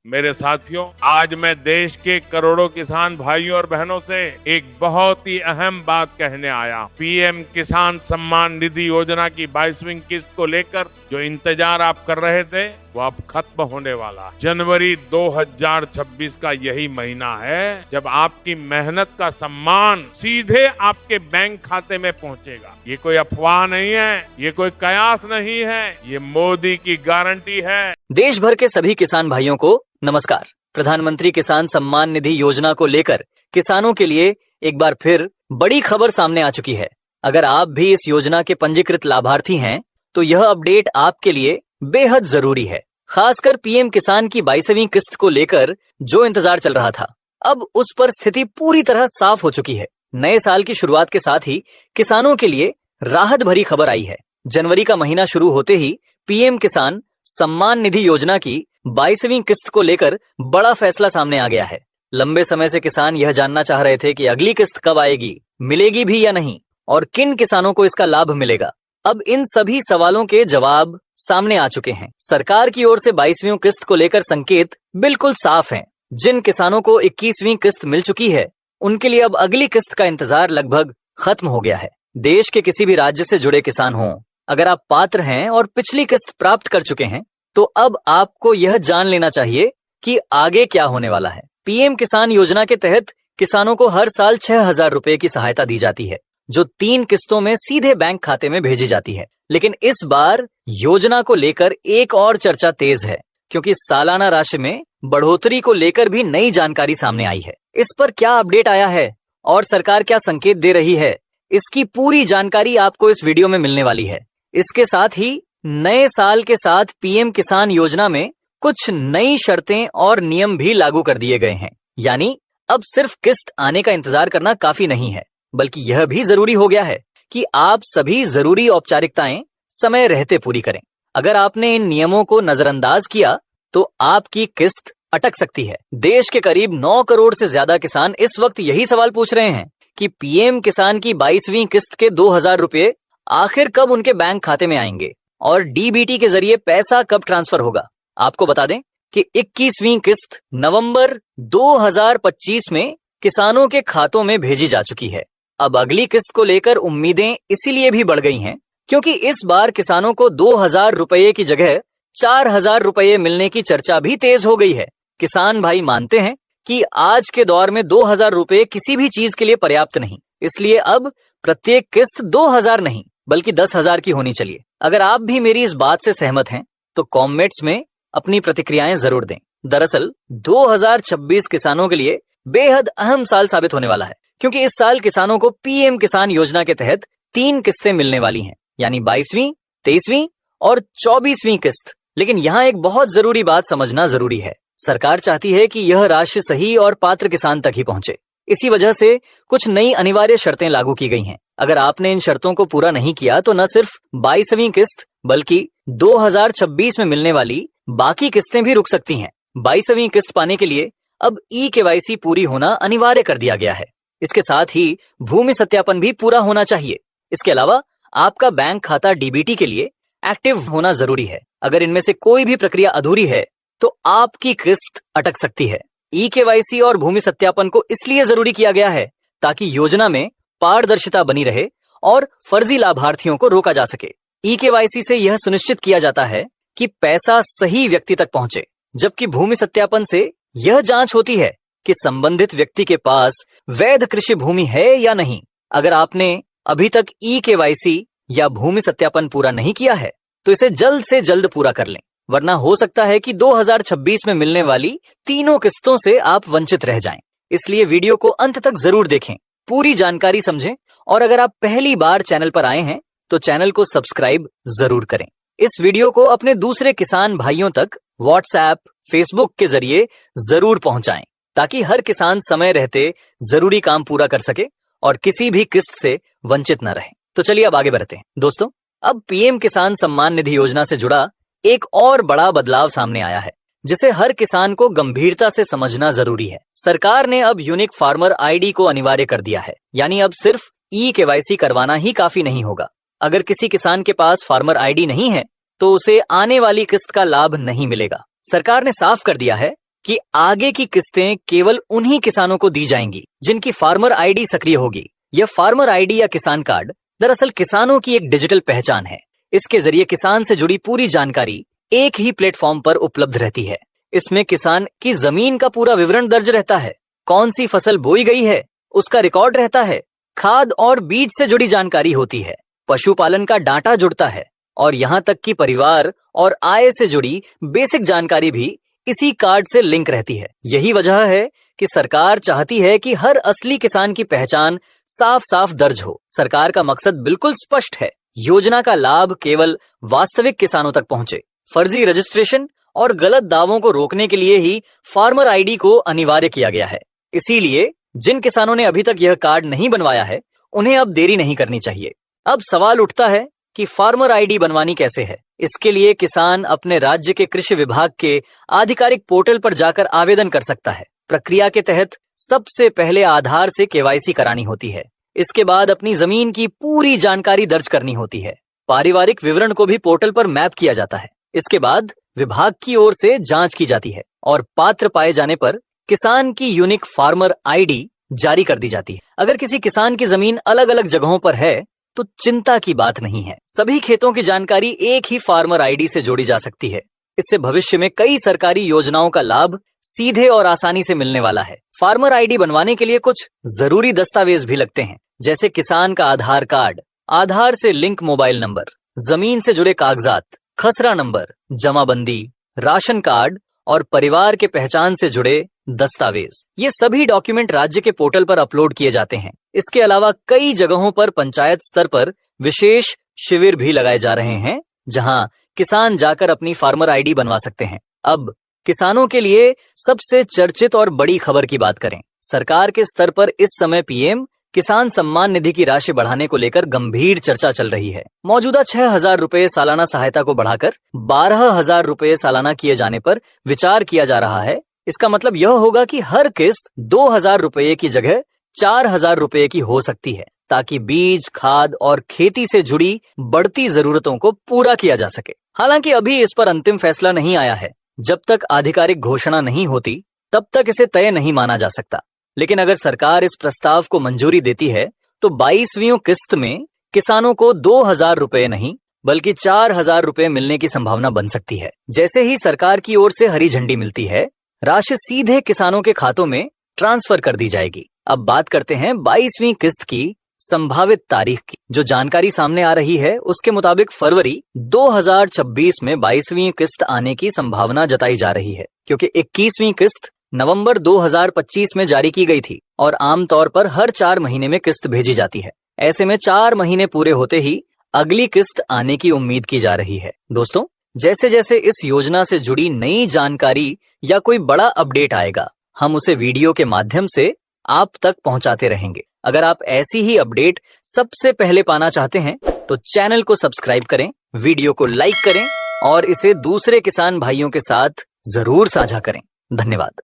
मेरे साथियों, आज मैं देश के करोड़ों किसान भाइयों और बहनों से एक बहुत ही अहम बात कहने आया। पीएम किसान सम्मान निधि योजना की 22वीं किस्त को लेकर जो इंतजार आप कर रहे थे, वो अब खत्म होने वाला है। जनवरी 2026 का यही महीना है जब आपकी मेहनत का सम्मान सीधे आपके बैंक खाते में पहुंचेगा। ये कोई अफवाह नहीं है, ये कोई कयास नहीं है, ये मोदी की गारंटी है। देश भर के सभी किसान भाइयों को नमस्कार। प्रधानमंत्री किसान सम्मान निधि योजना को लेकर किसानों के लिए एक बार फिर बड़ी खबर सामने आ चुकी है। अगर आप भी इस योजना के पंजीकृत लाभार्थी हैं, तो यह अपडेट आपके लिए बेहद जरूरी है। खासकर पीएम किसान की 22वीं किस्त को लेकर जो इंतजार चल रहा था, अब उस पर स्थिति पूरी तरह साफ हो चुकी है। नए साल की शुरुआत के साथ ही किसानों के लिए राहत भरी खबर आई है। जनवरी का महीना शुरू होते ही पीएम किसान सम्मान निधि योजना की 22वीं किस्त को लेकर बड़ा फैसला सामने आ गया है। लंबे समय से किसान यह जानना चाह रहे थे कि अगली किस्त कब आएगी, मिलेगी भी या नहीं, और किन किसानों को इसका लाभ मिलेगा। अब इन सभी सवालों के जवाब सामने आ चुके हैं। सरकार की ओर से 22वीं किस्त को लेकर संकेत बिल्कुल साफ हैं। जिन किसानों को 21वीं किस्त मिल चुकी है, उनके लिए अब अगली किस्त का इंतजार लगभग खत्म हो गया है। देश के किसी भी राज्य से जुड़े किसान हों, अगर आप पात्र हैं और पिछली किस्त प्राप्त कर चुके हैं, तो अब आपको यह जान लेना चाहिए कि आगे क्या होने वाला है। पीएम किसान योजना के तहत किसानों को हर साल 6,000 रुपए की सहायता दी जाती है, जो 3 किस्तों में सीधे बैंक खाते में भेजी जाती है। लेकिन इस बार योजना को लेकर एक और चर्चा तेज है, क्योंकि सालाना राशि में बढ़ोतरी को लेकर भी नई जानकारी सामने आई है। इस पर क्या अपडेट आया है और सरकार क्या संकेत दे रही है, इसकी पूरी जानकारी आपको इस वीडियो में मिलने वाली है। इसके साथ ही नए साल के साथ पीएम किसान योजना में कुछ नई शर्तें और नियम भी लागू कर दिए गए हैं। यानी अब सिर्फ किस्त आने का इंतजार करना काफी नहीं है, बल्कि यह भी जरूरी हो गया है कि आप सभी जरूरी औपचारिकताएं समय रहते पूरी करें। अगर आपने इन नियमों को नजरअंदाज किया, तो आपकी किस्त अटक सकती है। देश के करीब 9 करोड़ से ज्यादा किसान इस वक्त यही सवाल पूछ रहे हैं कि पीएम किसान की 22वीं किस्त के 2,000 रुपए आखिर कब उनके बैंक खाते में आएंगे और डीबीटी के जरिए पैसा कब ट्रांसफर होगा। आपको बता दें कि 21वीं किस्त नवंबर 2025 में किसानों के खातों में भेजी जा चुकी है। अब अगली किस्त को लेकर उम्मीदें इसीलिए भी बढ़ गई हैं, क्योंकि इस बार किसानों को 2,000 रुपए की जगह 4,000 रुपए मिलने की चर्चा भी तेज हो गई है। किसान भाई मानते हैं कि आज के दौर में 2,000 रुपए किसी भी चीज के लिए पर्याप्त नहीं, इसलिए अब प्रत्येक किस्त 2,000 नहीं बल्कि 10,000 की होनी चाहिए। अगर आप भी मेरी इस बात से सहमत हैं, तो कमेंट्स में अपनी प्रतिक्रियाएं जरूर दें। दरअसल 2026 किसानों के लिए बेहद अहम साल साबित होने वाला है, क्योंकि इस साल किसानों को पीएम किसान योजना के तहत 3 किस्तें मिलने वाली हैं, यानी 22वीं, 23वीं और 24वीं किस्त। लेकिन यहाँ एक बहुत जरूरी बात समझना जरूरी है। सरकार चाहती है कि यह राशि सही और पात्र किसान तक ही पहुंचे। इसी वजह से कुछ नई अनिवार्य शर्तें लागू की गई हैं। अगर आपने इन शर्तों को पूरा नहीं किया, तो न सिर्फ 22वीं किस्त बल्कि 2026 में मिलने वाली बाकी किस्तें भी रुक सकती हैं। 22वीं किस्त पाने के लिए अब ई-केवाईसी पूरी होना अनिवार्य कर दिया गया है। इसके साथ ही भूमि सत्यापन भी पूरा होना चाहिए। इसके अलावा आपका बैंक खाता डीबीटी के लिए एक्टिव होना जरूरी है। अगर इनमें से कोई भी प्रक्रिया अधूरी है, तो आपकी किस्त अटक सकती है। ई-केवाईसी और भूमि सत्यापन को इसलिए जरूरी किया गया है ताकि योजना में पारदर्शिता बनी रहे और फर्जी लाभार्थियों को रोका जा सके। ई-केवाईसी से यह सुनिश्चित किया जाता है कि पैसा सही व्यक्ति तक पहुंचे, जबकि भूमि सत्यापन से यह जांच होती है कि संबंधित व्यक्ति के पास वैध कृषि भूमि है या नहीं। अगर आपने अभी तक ई-केवाईसी या भूमि सत्यापन पूरा नहीं किया है, तो इसे जल्द से जल्द पूरा कर लें, वरना हो सकता है कि 2026 में मिलने वाली तीनों किस्तों से आप वंचित रह जाएं। इसलिए वीडियो को अंत तक जरूर देखें, पूरी जानकारी समझें, और अगर आप पहली बार चैनल पर आए हैं, तो चैनल को सब्सक्राइब जरूर करें। इस वीडियो को अपने दूसरे किसान भाइयों तक व्हाट्सएप, फेसबुक के जरिए जरूर पहुंचाएं, ताकि हर किसान समय रहते जरूरी काम पूरा कर सके और किसी भी किस्त से वंचित न रहे। तो चलिए अब आगे बढ़ते हैं। दोस्तों, अब पीएम किसान सम्मान निधि योजना से जुड़ा एक और बड़ा बदलाव सामने आया है, जिसे हर किसान को गंभीरता से समझना जरूरी है। सरकार ने अब यूनिक फार्मर आईडी को अनिवार्य कर दिया है, यानी अब सिर्फ ई-केवाईसी करवाना ही काफी नहीं होगा। अगर किसी किसान के पास फार्मर आईडी नहीं है, तो उसे आने वाली किस्त का लाभ नहीं मिलेगा। सरकार ने साफ कर दिया है कि आगे की किस्तें केवल उन्हीं किसानों को दी जाएंगी जिनकी फार्मर आईडी सक्रिय होगी। यह फार्मर आईडी या किसान कार्ड दरअसल किसानों की एक डिजिटल पहचान है। इसके जरिए किसान से जुड़ी पूरी जानकारी एक ही प्लेटफॉर्म पर उपलब्ध रहती है। इसमें किसान की जमीन का पूरा विवरण दर्ज रहता है, कौन सी फसल बोई गई है उसका रिकॉर्ड रहता है, खाद और बीज से जुड़ी जानकारी होती है, पशुपालन का डाटा जुड़ता है और यहाँ तक कि परिवार और आय से जुड़ी बेसिक जानकारी भी इसी कार्ड से लिंक रहती है। यही वजह है कि सरकार चाहती है कि हर असली किसान की पहचान साफ साफ दर्ज हो। सरकार का मकसद बिल्कुल स्पष्ट है, योजना का लाभ केवल वास्तविक किसानों तक पहुंचे। फर्जी रजिस्ट्रेशन और गलत दावों को रोकने के लिए ही फार्मर आईडी को अनिवार्य किया गया है। इसीलिए जिन किसानों ने अभी तक यह कार्ड नहीं बनवाया है उन्हें अब देरी नहीं करनी चाहिए। अब सवाल उठता है कि फार्मर आईडी बनवानी कैसे है। इसके लिए किसान अपने राज्य के कृषि विभाग के आधिकारिक पोर्टल पर जाकर आवेदन कर सकता है। प्रक्रिया के तहत सबसे पहले आधार से केवाईसी करानी होती है। इसके बाद अपनी जमीन की पूरी जानकारी दर्ज करनी होती है। पारिवारिक विवरण को भी पोर्टल पर मैप किया जाता है। इसके बाद विभाग की ओर से जांच की जाती है और पात्र पाए जाने पर किसान की यूनिक फार्मर आईडी जारी कर दी जाती है। अगर किसी किसान की जमीन अलग अलग जगहों पर है तो चिंता की बात नहीं है, सभी खेतों की जानकारी एक ही फार्मर आईडी से जोड़ी जा सकती है। इससे भविष्य में कई सरकारी योजनाओं का लाभ सीधे और आसानी से मिलने वाला है। फार्मर आईडी बनवाने के लिए कुछ जरूरी दस्तावेज भी लगते हैं, जैसे किसान का आधार कार्ड, आधार से लिंक मोबाइल नंबर, जमीन से जुड़े कागजात, खसरा नंबर, जमाबंदी, राशन कार्ड और परिवार के पहचान से जुड़े दस्तावेज। ये सभी डॉक्यूमेंट राज्य के पोर्टल पर अपलोड किए जाते हैं। इसके अलावा कई जगहों पर पंचायत स्तर पर विशेष शिविर भी लगाए जा रहे हैं, जहां किसान जाकर अपनी फार्मर आईडी बनवा सकते हैं। अब किसानों के लिए सबसे चर्चित और बड़ी खबर की बात करें। सरकार के स्तर पर इस समय पीएम किसान सम्मान निधि की राशि बढ़ाने को लेकर गंभीर चर्चा चल रही है। मौजूदा 6,000 रुपए सालाना सहायता को बढ़ाकर 12,000 रुपए सालाना किए जाने पर विचार किया जा रहा है। इसका मतलब यह होगा कि हर किस्त 2,000 रुपए की जगह 4,000 रुपए की हो सकती है, ताकि बीज, खाद और खेती से जुड़ी बढ़ती जरूरतों को पूरा किया जा सके। हालांकि अभी इस पर अंतिम फैसला नहीं आया है। जब तक आधिकारिक घोषणा नहीं होती तब तक इसे तय नहीं माना जा सकता। लेकिन अगर सरकार इस प्रस्ताव को मंजूरी देती है तो 22वीं किस्त में किसानों को 2,000 रुपए नहीं बल्कि 4,000 रुपए मिलने की संभावना बन सकती है। जैसे ही सरकार की ओर से हरी झंडी मिलती है, राशि सीधे किसानों के खातों में ट्रांसफर कर दी जाएगी। अब बात करते हैं 22वीं किस्त की संभावित तारीख की। जो जानकारी सामने आ रही है उसके मुताबिक फरवरी 2026 में 22वीं किस्त आने की संभावना जताई जा रही है, क्योंकि 21वीं किस्त नवंबर 2025 में जारी की गई थी और आमतौर पर हर 4 महीने में किस्त भेजी जाती है। ऐसे में 4 महीने पूरे होते ही अगली किस्त आने की उम्मीद की जा रही है। दोस्तों, जैसे जैसे इस योजना से जुड़ी नई जानकारी या कोई बड़ा अपडेट आएगा, हम उसे वीडियो के माध्यम से आप तक पहुंचाते रहेंगे। अगर आप ऐसी ही अपडेट सबसे पहले पाना चाहते हैं तो चैनल को सब्सक्राइब करें, वीडियो को लाइक करें और इसे दूसरे किसान भाइयों के साथ जरूर साझा करें। धन्यवाद।